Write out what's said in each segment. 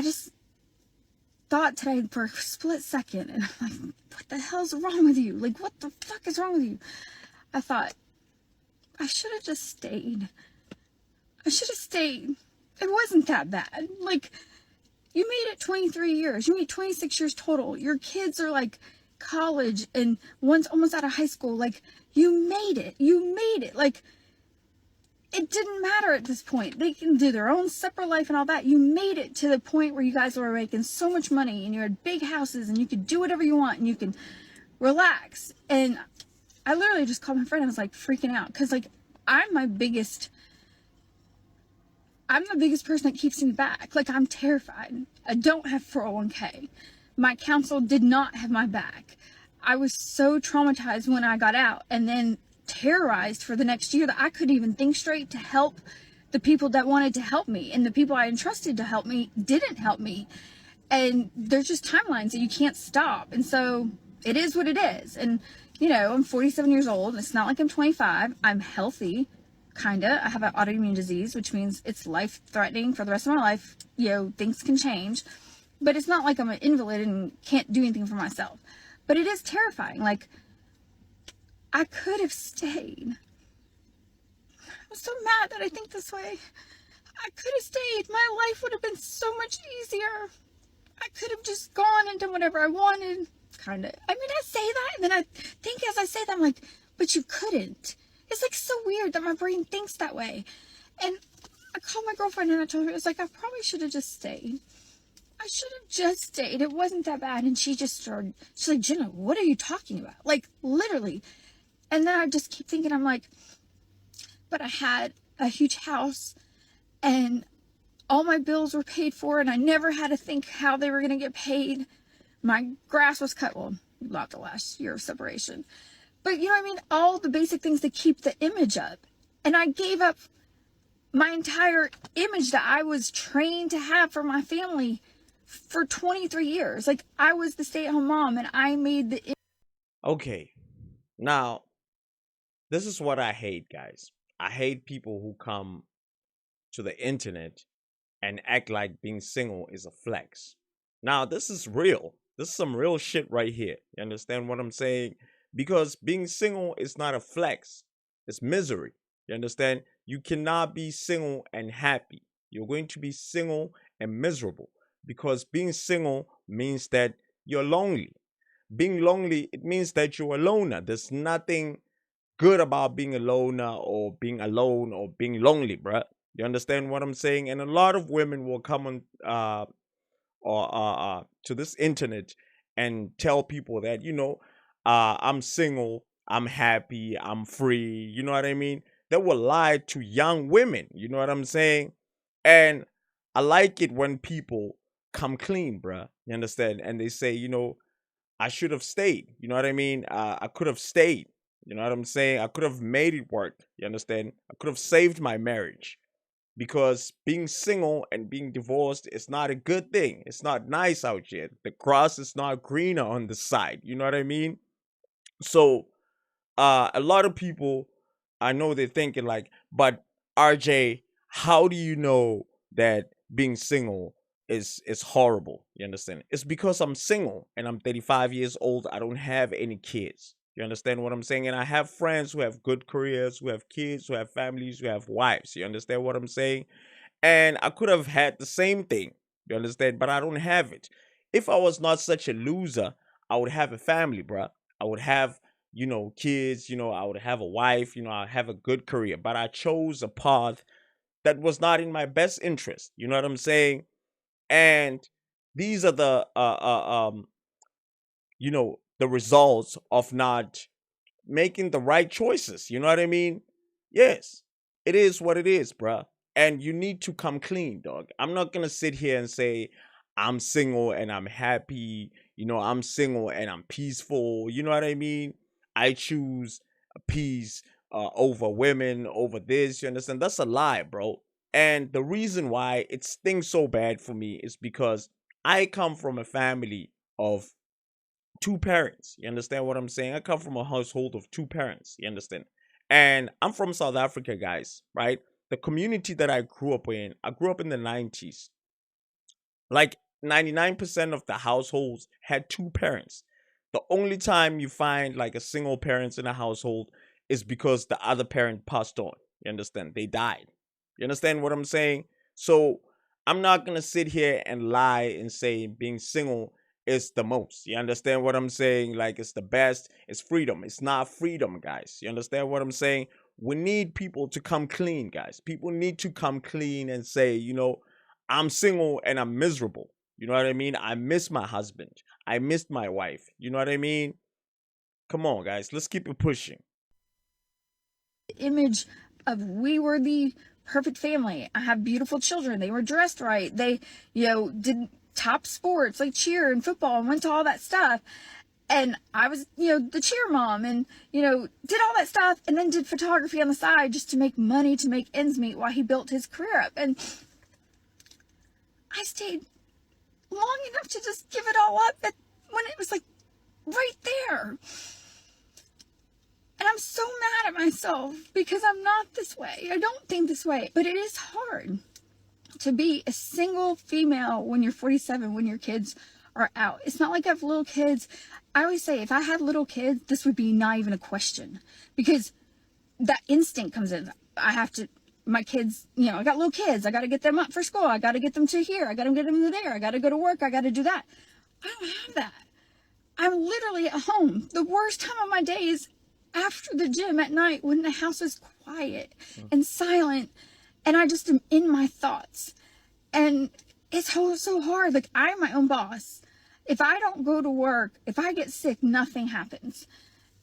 I just thought today for a split second, and I'm like, what the hell's wrong with you? Like, what the fuck is wrong with you? I thought, I should have just stayed. I should have stayed. It wasn't that bad. Like, you made it 23 years. You made 26 years total. Your kids are like college and one's almost out of high school. Like, you made it. You made it. Like, it didn't matter at this point. They can do their own separate life and all that. You made it to the point where you guys were making so much money and you had big houses and you could do whatever you want and you can relax. And I literally just called my friend. I was like freaking out because like I'm the biggest person that keeps me back. Like, I'm terrified. I don't have 401k. My counsel did not have my back. I was so traumatized when I got out and then terrorized for the next year that I couldn't even think straight to help the people that wanted to help me. And the people I entrusted to help me didn't help me. And there's just timelines that you can't stop. And so it is what it is. And, you know, I'm 47 years old. It's not like I'm 25. I'm healthy. Kinda. I have an autoimmune disease, which means it's life-threatening for the rest of my life. You know, things can change. But it's not like I'm an invalid and can't do anything for myself. But it is terrifying. Like, I could have stayed. I'm so mad that I think this way. I could have stayed. My life would have been so much easier. I could have just gone and done whatever I wanted. Kinda. I mean, I say that, and then I think as I say that, I'm like, but you couldn't. It's like so weird that my brain thinks that way. And I called my girlfriend and I told her, it's like, I probably should have just stayed. I should have just stayed. It wasn't that bad. And she just started, she's like, Jenna, what are you talking about? Like, literally. And then I just keep thinking, I'm like, but I had a huge house and all my bills were paid for and I never had to think how they were going to get paid. My grass was cut. Well, not the last year of separation. But you know what I mean? All the basic things that keep the image up. And I gave up my entire image that I was trained to have for my family for 23 years. Like, I was the stay-at-home mom and I made the... Okay, now this is what I hate, guys. I hate people who come to the internet and act like being single is a flex. Now, this is real. This is some real shit right here. You understand what I'm saying? Because being single is not a flex, it's misery. You understand? You cannot be single and happy. You're going to be single and miserable because being single means that you're lonely. Being lonely, it means that you're a loner. There's nothing good about being a loner or being alone or being lonely, bruh. You understand what I'm saying? And a lot of women will come on or to this internet and tell people that, I'm single, I'm happy, I'm free. You know what I mean? They will lie to young women. You know what I'm saying? And I like it when people come clean, bruh. You understand? And they say, I should have stayed. You know what I mean? I could have stayed. You know what I'm saying? I could have made it work. You understand? I could have saved my marriage because being single and being divorced is not a good thing. It's not nice out here. The grass is not greener on the side. You know what I mean? So, a lot of people, I know they're thinking like, but RJ, how do you know that being single is horrible? You understand? It's because I'm single and I'm 35 years old. I don't have any kids. You understand what I'm saying? And I have friends who have good careers, who have kids, who have families, who have wives. You understand what I'm saying? And I could have had the same thing. You understand? But I don't have it. If I was not such a loser, I would have a family, bruh. I would have, kids, I would have a wife, I have a good career. But I chose a path that was not in my best interest. You know what I'm saying? And these are the results of not making the right choices. You know what I mean? Yes, it is what it is, bruh. And you need to come clean, dog. I'm not gonna sit here and say I'm single and I'm happy. I'm single and I'm peaceful. You know what I mean? I choose peace over women, over this. You understand? That's a lie, bro. And the reason why it stings so bad for me is because I come from a family of two parents. You understand what I'm saying? I come from a household of two parents. You understand? And I'm from South Africa, guys, right? The community that I grew up in the 90s. Like 99% of the households had two parents. The only time you find like a single parent in a household is because the other parent passed on. You understand? They died. You understand what I'm saying? So I'm not gonna sit here and lie and say being single is the most. You understand what I'm saying? Like it's the best. It's freedom. It's not freedom, guys. You understand what I'm saying? We need people to come clean, guys. People need to come clean and say, I'm single and I'm miserable. You know what I mean? I miss my husband. I missed my wife. You know what I mean? Come on, guys. Let's keep it pushing. Image of we were the perfect family. I have beautiful children. They were dressed right. They, did top sports like cheer and football and went to all that stuff. And I was, the cheer mom and, did all that stuff and then did photography on the side just to make money, to make ends meet while he built his career up. And I stayed long enough to just give it all up when it was like right there. And I'm so mad at myself because I'm not this way. I don't think this way. But it is hard to be a single female when you're 47, when your kids are out. It's not like I have little kids. I always say if I had little kids, this would be not even a question because that instinct comes in. My kids, I got little kids. I got to get them up for school. I got to get them to here. I got to get them to there. I got to go to work. I got to do that. I don't have that. I'm literally at home. The worst time of my day is after the gym at night when the house is quiet and silent and I just am in my thoughts. And it's so hard. Like, I'm my own boss. If I don't go to work, if I get sick, nothing happens.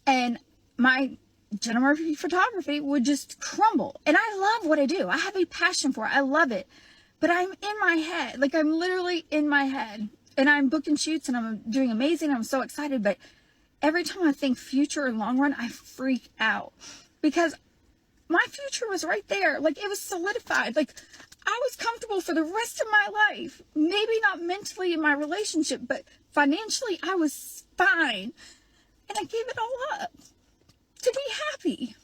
And my general photography would just crumble. And I love what I do. I have a passion for it. I love it. But I'm in my head. Like, I'm literally in my head. And I'm booking shoots and I'm doing amazing. I'm so excited. But every time I think future and long run, I freak out. Because my future was right there. Like, it was solidified. Like, I was comfortable for the rest of my life. Maybe not mentally in my relationship, but financially, I was fine. And I gave it all up to be happy.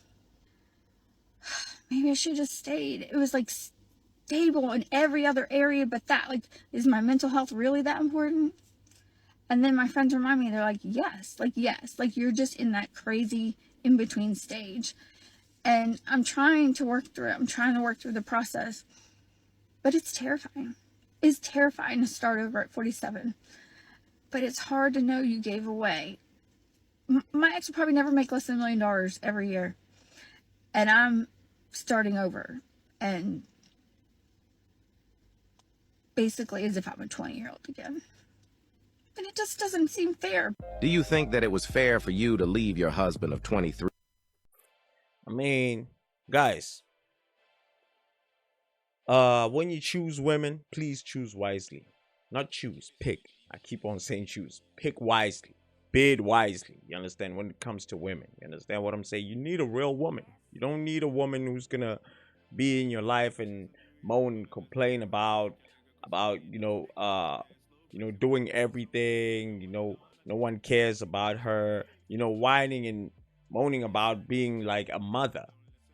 Maybe I should have just stayed. It was like stable in every other area but that. Like, is my mental health really that important? And then my friends remind me, they're like, yes, like you're just in that crazy in-between stage. And I'm trying to work through it. I'm trying to work through the process. But it's terrifying. It's terrifying to start over at 47. But it's hard to know you gave away. My ex will probably never make less than $1 million every year. And I'm starting over. And basically as if I'm a 20-year-old again. And it just doesn't seem fair. Do you think that it was fair for you to leave your husband of 23? I mean, guys, when you choose women, please choose wisely. Not choose, pick. I keep on saying choose. Pick wisely. Bid wisely. You understand? When it comes to women. You understand what I'm saying? You need a real woman. You don't need a woman who's gonna be in your life and moan and complain about doing everything. No one cares about her. Whining and moaning about being like a mother.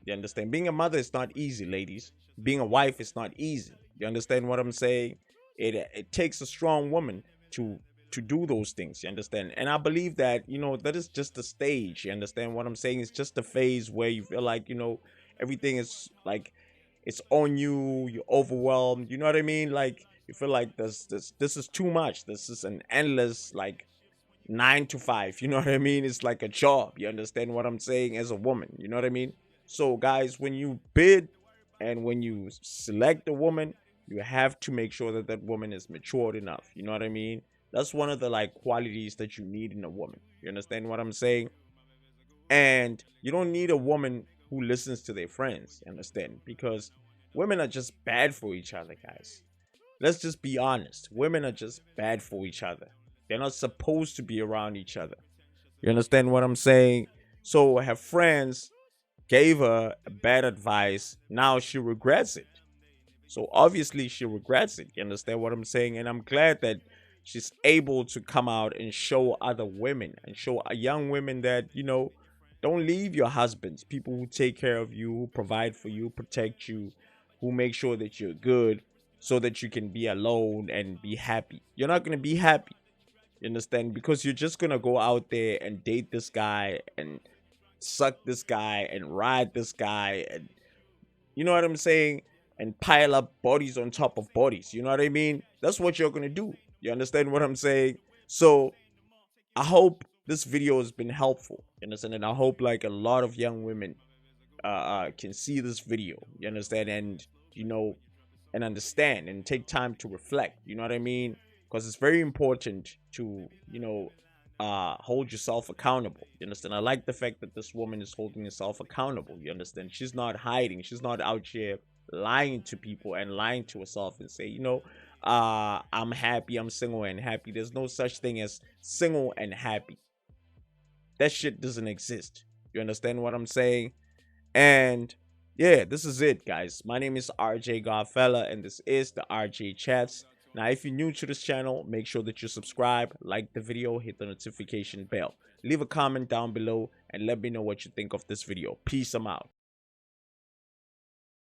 You understand? Being a mother is not easy, ladies. Being a wife is not easy. You understand what I'm saying? It takes a strong woman to do those things. You understand? And I believe that that is just a stage. You understand what I'm saying? It's just a phase where you feel like everything is like it's on you. You're overwhelmed. You know what I mean? Like you feel like this is too much. This is an endless like 9 to 5. You know what I mean? It's like a job. You understand what I'm saying? As a woman, you know what I mean? So guys, when you bid and when you select a woman, you have to make sure that that woman is matured enough. You know what I mean? That's one of the like qualities that you need in a woman. You understand what I'm saying? And you don't need a woman who listens to their friends. You understand? Because women are just bad for each other, guys. Let's just be honest. Women are just bad for each other. They're not supposed to be around each other. You understand what I'm saying? So her friends gave her bad advice. Now she regrets it. So obviously she regrets it. You understand what I'm saying? And I'm glad that she's able to come out and show other women and show young women that, don't leave your husbands. People who take care of you, who provide for you, protect you, who make sure that you're good. so that you can be alone and be happy. You're not going to be happy. You understand? Because you're just going to go out there and date this guy and suck this guy and ride this guy, and you know what I'm saying, and pile up bodies on top of bodies. You know what I mean? That's what you're going to do. You understand what I'm saying? So I hope this video has been helpful. You understand? And I hope like a lot of young women can see this video. You understand? And you know, and understand and take time to reflect. You know what I mean? Because it's very important to, you know, hold yourself accountable. You understand? I like the fact that this woman is holding herself accountable. You understand? She's not hiding. She's not out here lying to people and lying to herself and say, you know, I'm happy, I'm single and happy. There's no such thing as single and happy. That shit doesn't exist. You understand what I'm saying? And yeah, this is it, guys. My name is RJ Godfella, and this is the RJ Chats. Now, if you're new to this channel, make sure that you subscribe, like the video, hit the notification bell. Leave a comment down below, and let me know what you think of this video. Peace, I'm out.